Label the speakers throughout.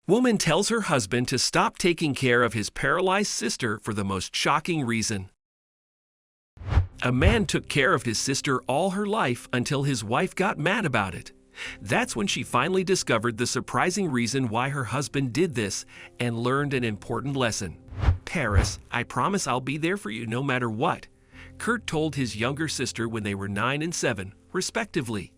Speaker 1: Woman tells her husband to stop taking care of his paralyzed sister for the most shocking reason. A man took care of his sister all her life until his wife got mad about it. That's when she finally discovered the surprising reason why her husband did this and learned an important lesson. Paris, I promise I'll be there for you no matter what, Kurt told his younger sister when they were 9 and 7, respectively.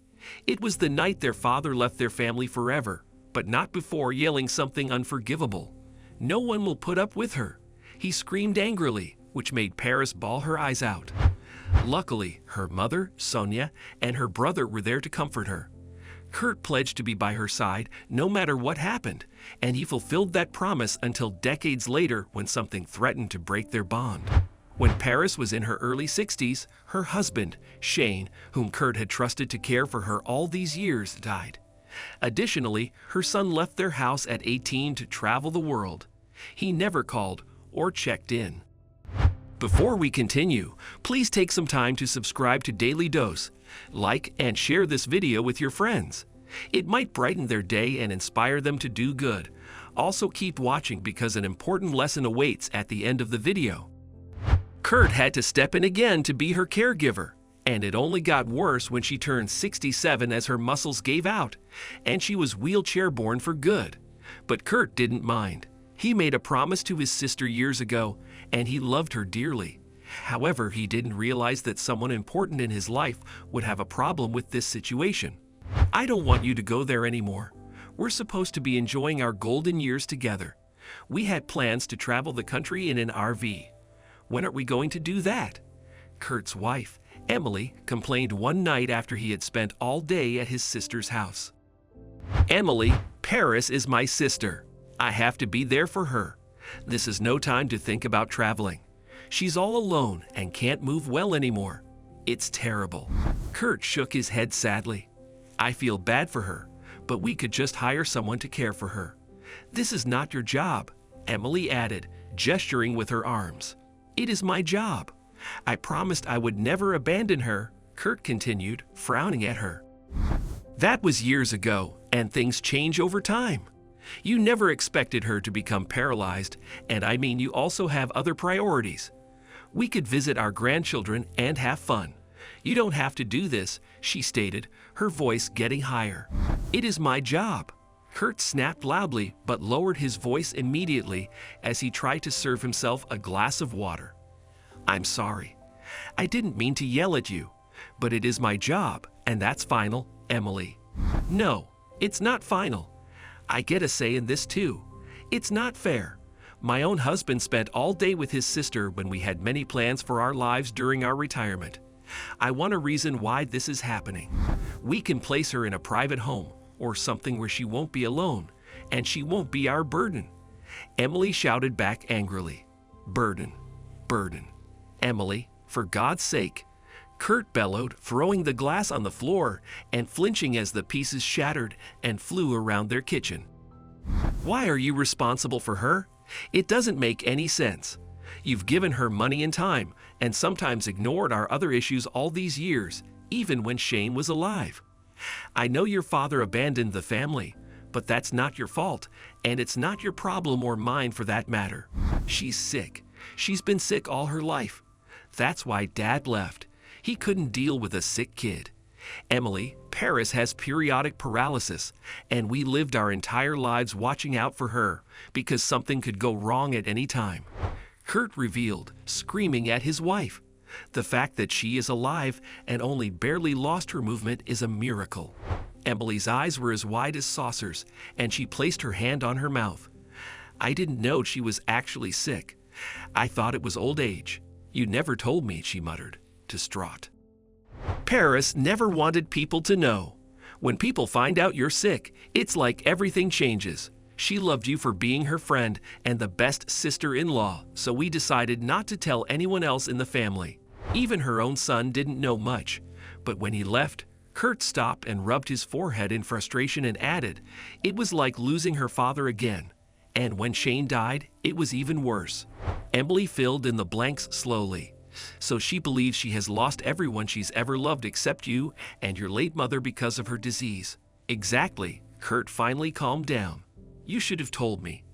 Speaker 1: It was the night their father left their family forever, but not before yelling something unforgivable. No one will put up with her. He screamed angrily, which made Paris bawl her eyes out. Luckily, her mother, Sonia, and her brother were there to comfort her. Kurt pledged to be by her side no matter what happened, and he fulfilled that promise until decades later when something threatened to break their bond. When Paris was in her early 60s, her husband, Shane, whom Kurt had trusted to care for her all these years, died. Additionally, her son left their house at 18 to travel the world. He never called or checked in. Before we continue, please take some time to subscribe to Dailydose, like and share this video with your friends. It might brighten their day and inspire them to do good. Also keep watching because an important lesson awaits at the end of the video. Kurt had to step in again to be her caregiver, and it only got worse when she turned 67 as her muscles gave out, and she was wheelchair-borne for good. But Kurt didn't mind. He made a promise to his sister years ago, and he loved her dearly. However, he didn't realize that someone important in his life would have a problem with this situation. I don't want you to go there anymore. We're supposed to be enjoying our golden years together. We had plans to travel the country in an RV. When are we going to do that? Kurt's wife, Emily, complained one night after he had spent all day at his sister's house. Emily, Paris is my sister. I have to be there for her. This is no time to think about traveling. She's all alone and can't move well anymore. It's terrible. Kurt shook his head sadly. I feel bad for her, but we could just hire someone to care for her. This is not your job, Emily added, gesturing with her arms. It is my job. I promised I would never abandon her, Kurt continued, frowning at her. That was years ago, and things change over time. You never expected her to become paralyzed, and I mean you also have other priorities. We could visit our grandchildren and have fun. You don't have to do this, she stated, her voice getting higher. It is my job. Kurt snapped loudly but lowered his voice immediately as he tried to serve himself a glass of water. I'm sorry. I didn't mean to yell at you, but it is my job, and that's final, Emily. No, it's not final. I get a say in this too. It's not fair. My own husband spent all day with his sister when we had many plans for our lives during our retirement. I want a reason why this is happening. We can place her in a private home or something where she won't be alone, and she won't be our burden. Emily shouted back angrily. Burden, burden. Emily, for God's sake. Kurt bellowed, throwing the glass on the floor and flinching as the pieces shattered and flew around their kitchen. Why are you responsible for her? It doesn't make any sense. You've given her money and time, and sometimes ignored our other issues all these years, even when Shane was alive. I know your father abandoned the family, but that's not your fault, and it's not your problem or mine for that matter. She's sick. She's been sick all her life. That's why Dad left. He couldn't deal with a sick kid. Emily, Paris has periodic paralysis, and we lived our entire lives watching out for her because something could go wrong at any time. Kurt revealed, screaming at his wife. The fact that she is alive and only barely lost her movement is a miracle. Emily's eyes were as wide as saucers, and she placed her hand on her mouth. I didn't know she was actually sick. I thought it was old age. You never told me, she muttered, distraught. Paris never wanted people to know. When people find out you're sick, it's like everything changes. She loved you for being her friend and the best sister-in-law, so we decided not to tell anyone else in the family. Even her own son didn't know much. But when he left, Kurt stopped and rubbed his forehead in frustration and added, it was like losing her father again. And when Shane died, it was even worse. Emily filled in the blanks slowly. So she believes she has lost everyone she's ever loved except you and your late mother because of her disease. Exactly. Kurt finally calmed down. You should have told me.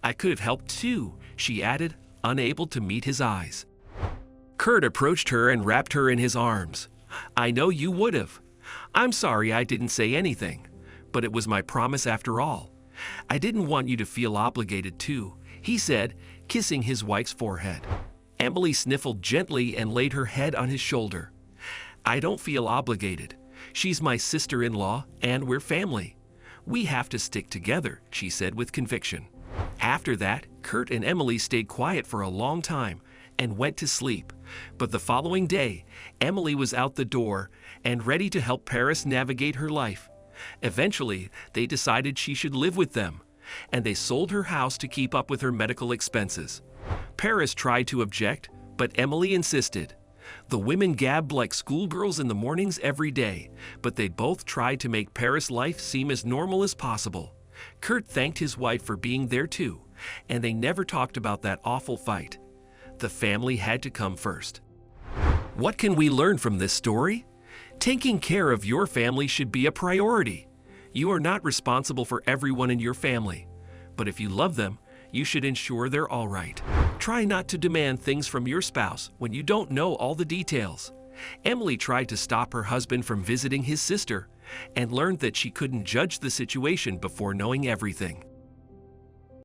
Speaker 1: I could have helped too, she added, unable to meet his eyes. Kurt approached her and wrapped her in his arms. I know you would have. I'm sorry I didn't say anything, but it was my promise after all. I didn't want you to feel obligated too, he said, kissing his wife's forehead. Emily sniffled gently and laid her head on his shoulder. I don't feel obligated. She's my sister-in-law and we're family. We have to stick together, she said with conviction. After that, Kurt and Emily stayed quiet for a long time and went to sleep. But the following day, Emily was out the door and ready to help Paris navigate her life. Eventually, they decided she should live with them, and they sold her house to keep up with her medical expenses. Paris tried to object, but Emily insisted. The women gabbed like schoolgirls in the mornings every day, but they both tried to make Paris' life seem as normal as possible. Kurt thanked his wife for being there too, and they never talked about that awful fight. The family had to come first. What can we learn from this story? Taking care of your family should be a priority. You are not responsible for everyone in your family, but if you love them, you should ensure they're all right. Try not to demand things from your spouse when you don't know all the details. Emily tried to stop her husband from visiting his sister and learned that she couldn't judge the situation before knowing everything.